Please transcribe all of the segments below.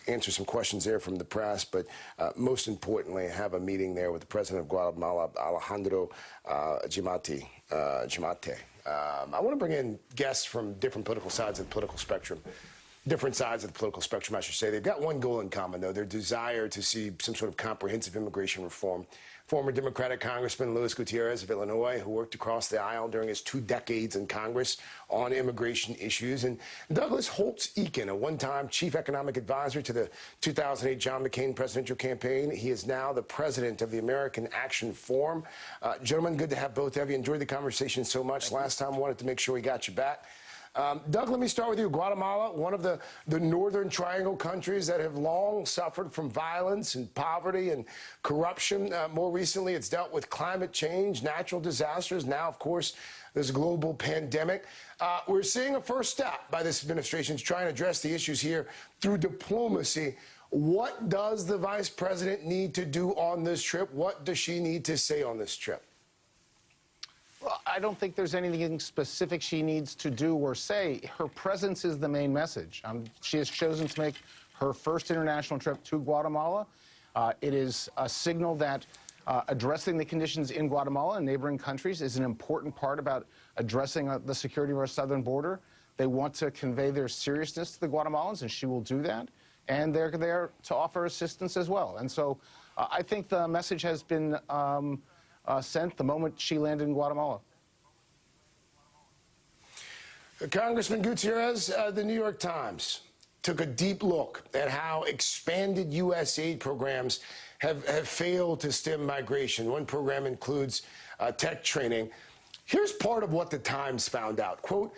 answer some questions there from the press, but most importantly, have a meeting there with the president of Guatemala, Alejandro Giammattei. I want to bring in guests from different political sides of the political spectrum. Different sides of the political spectrum, I should say. They've got one goal in common, though, their desire to see some sort of comprehensive immigration reform. Former Democratic Congressman Luis Gutierrez of Illinois, who worked across the aisle during his 2 decades in Congress on immigration issues, and Douglas Holtz-Eakin, a one-time chief economic advisor to the 2008 John McCain presidential campaign. He is now the president of the American Action Forum. Gentlemen, good to have both of you. Enjoyed the conversation so much. Last time, wanted to make sure we got you back. Doug, let me start with you. Guatemala, one of the Northern Triangle countries that have long suffered from violence and poverty and corruption. More recently, it's dealt with climate change, natural disasters. Now, of course, there's a global pandemic. We're seeing a first step by this administration to try and address the issues here through diplomacy. What does the vice president need to do on this trip? What does she need to say on this trip? Well, I don't think there's anything specific she needs to do or say. Her presence is the main message. She has chosen to make her first international trip to Guatemala. It is a signal that addressing the conditions in Guatemala and neighboring countries is an important part about addressing the security of our southern border. They want to convey their seriousness to the Guatemalans, and she will do that. And they're there to offer assistance as well. And so I think the message has been sent the moment she landed in Guatemala. Congressman Gutierrez, the New York Times took a deep look at how expanded U.S. aid programs have failed to stem migration. One program includes tech training. Here's part of what the Times found out. Quote,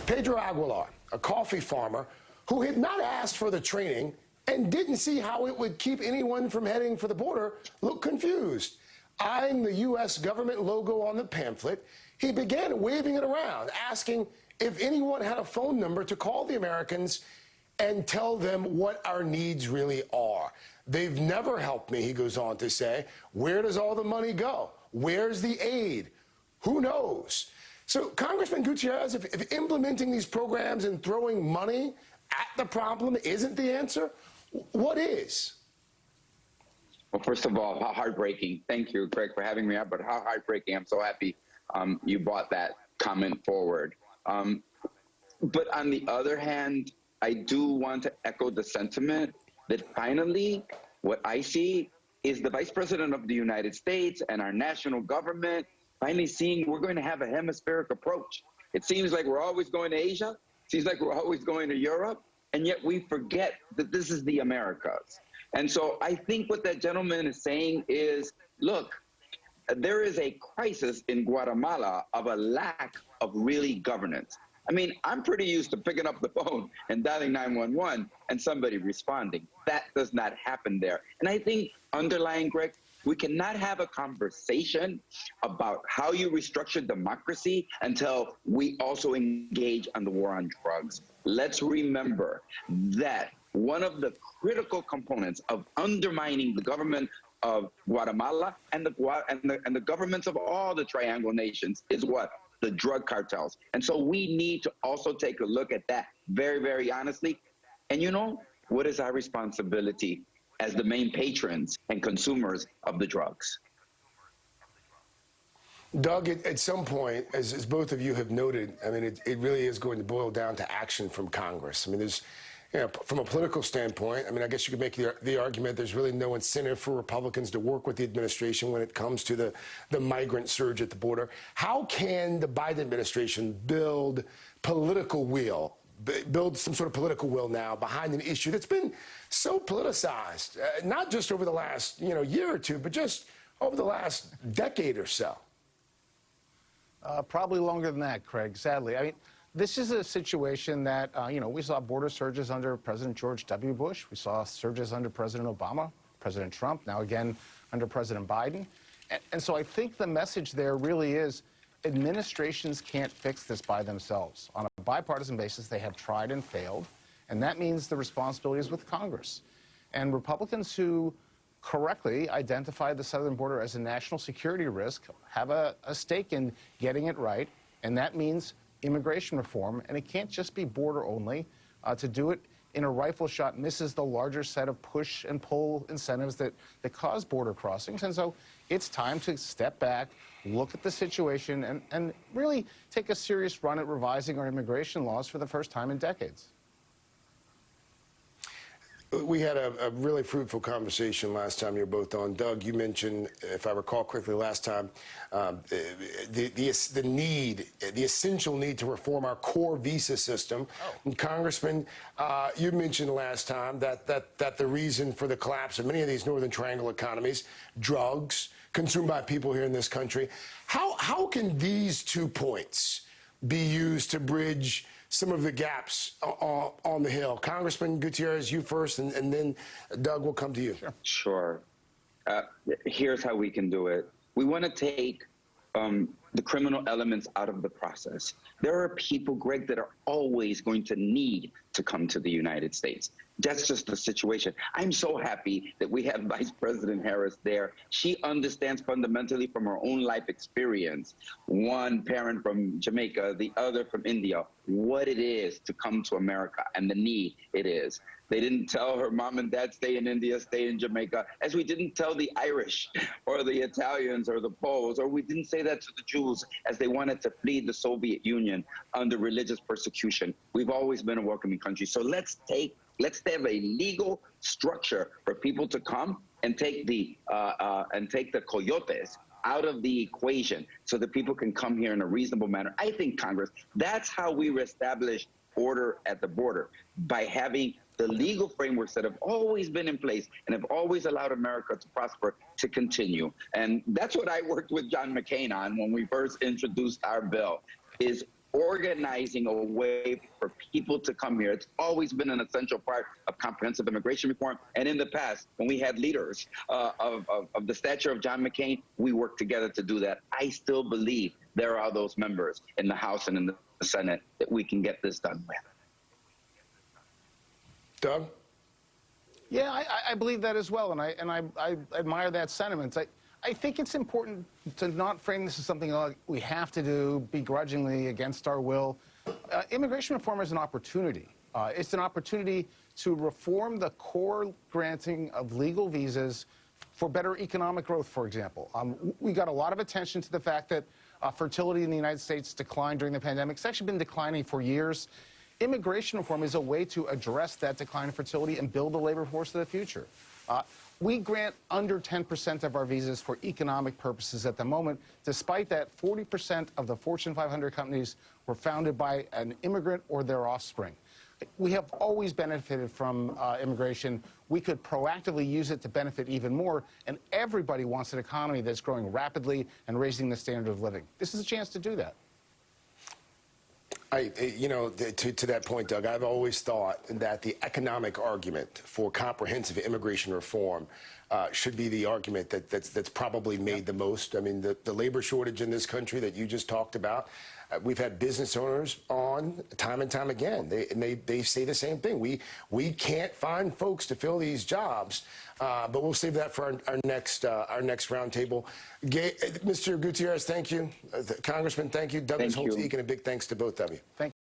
Pedro Aguilar, a coffee farmer who had not asked for the training and didn't see how it would keep anyone from heading for the border, looked confused. Eyeing the U.S. government logo on the pamphlet, he began waving it around, asking if anyone had a phone number to call the Americans and tell them what our needs really are. They've never helped me, he goes on to say. Where does all the money go? Where's the aid? Who knows? So, Congressman Gutierrez, if implementing these programs and throwing money at the problem isn't the answer, what is? Well, first of all, how heartbreaking. Thank you, Greg, for having me up, but how heartbreaking. I'm so happy you brought that comment forward. But on the other hand, I do want to echo the sentiment that finally what I see is the Vice President of the United States and our national government finally seeing we're going to have a hemispheric approach. It seems like we're always going to Asia. It seems like we're always going to Europe. And yet we forget that this is the Americas. And so I think what that gentleman is saying is, look, there is a crisis in Guatemala of a lack of really governance. I mean, I'm pretty used to picking up the phone and dialing 911 and somebody responding. That does not happen there. And I think, underlying, Greg, we cannot have a conversation about how you restructure democracy until we also engage on the war on drugs. Let's remember that one of the critical components of undermining the government of Guatemala and the governments of all the Triangle nations is what? The drug cartels. And so we need to also take a look at that very, very honestly. And you know, what is our responsibility as the main patrons and consumers of the drugs? Doug, at some point, as both of you have noted, I mean, it really is going to boil down to action from Congress. I mean, there's, you know, from a political standpoint, I mean, I guess you could make the argument there's really no incentive for Republicans to work with the administration when it comes to the migrant surge at the border. How can the Biden administration build political will, build some sort of political will now behind an issue that's been so politicized, not just over the last, year or two, but just over the last decade or so? Probably longer than that, Craig, sadly. I mean, this is a situation that, we saw border surges under President George W. Bush. We saw surges under President Obama, President Trump, now again under President Biden. And so I think the message there really is administrations can't fix this by themselves. On a bipartisan basis, they have tried and failed, and that means the responsibility is with Congress. And Republicans who correctly identify the southern border as a national security risk have a stake in getting it right, and that means immigration reform, and it can't just be border only. To do it, in a rifle shot misses the larger set of push and pull incentives that cause border crossings. And so it's time to step back, look at the situation, and really take a serious run at revising our immigration laws for the first time in decades. We had a really fruitful conversation last time you were both on. Doug, you mentioned, if I recall correctly last time, the essential need to reform our core visa system. And Congressman, you mentioned last time that the reason for the collapse of many of these Northern Triangle economies, drugs consumed by people here in this country. How can these 2 points be used to bridge some of the gaps on the Hill? Congressman Gutierrez, you first, and then Doug will come to you. Sure. Here's how we can do it. We want to take the criminal elements out of the process. There are people, Greg, that are always going to need to come to the United States. That's just the situation. I'm so happy that we have Vice President Harris there. She understands fundamentally from her own life experience, one parent from Jamaica, the other from India, what it is to come to America and the need it is. They didn't tell her mom and dad stay in India, stay in Jamaica, as we didn't tell the Irish or the Italians or the Poles, or we didn't say that to the Jews as they wanted to flee the Soviet Union under religious persecution. We've always been a welcoming country. So let's have a legal structure for people to come and take the coyotes out of the equation so that people can come here in a reasonable manner. I think, Congress, that's how we reestablish order at the border, by having the legal frameworks that have always been in place and have always allowed America to prosper to continue. And that's what I worked with John McCain on when we first introduced our bill, is organizing a way for people to come here. It's always been an essential part of comprehensive immigration reform. And in the past, when we had leaders of the stature of John McCain, we worked together to do that. I still believe there are those members in the House and in the Senate that we can get this done with. Doug? Yeah, I believe that as well, and I admire that sentiment. I think it's important to not frame this as something like we have to do begrudgingly against our will. Immigration reform is an opportunity. It's an opportunity to reform the core granting of legal visas for better economic growth, for example. We got a lot of attention to the fact that fertility in the United States declined during the pandemic. It's actually been declining for years. Immigration reform is a way to address that decline in fertility and build the labor force of the future. We grant under 10% of our visas for economic purposes at the moment. Despite that, 40% of the Fortune 500 companies were founded by an immigrant or their offspring. We have always benefited from immigration. We could proactively use it to benefit even more, and everybody wants an economy that's growing rapidly and raising the standard of living. This is a chance to do that. To that point, Doug, I've always thought that the economic argument for comprehensive immigration reform should be the argument that's probably made the most. I mean, the labor shortage in this country that you just talked about, we've had business owners on time and time again. They say the same thing. We can't find folks to fill these jobs, but we'll save that for our next roundtable. Mr. Gutierrez, thank you. Congressman, thank you. Douglas Holtz-Eakin, a big thanks to both of you. Thank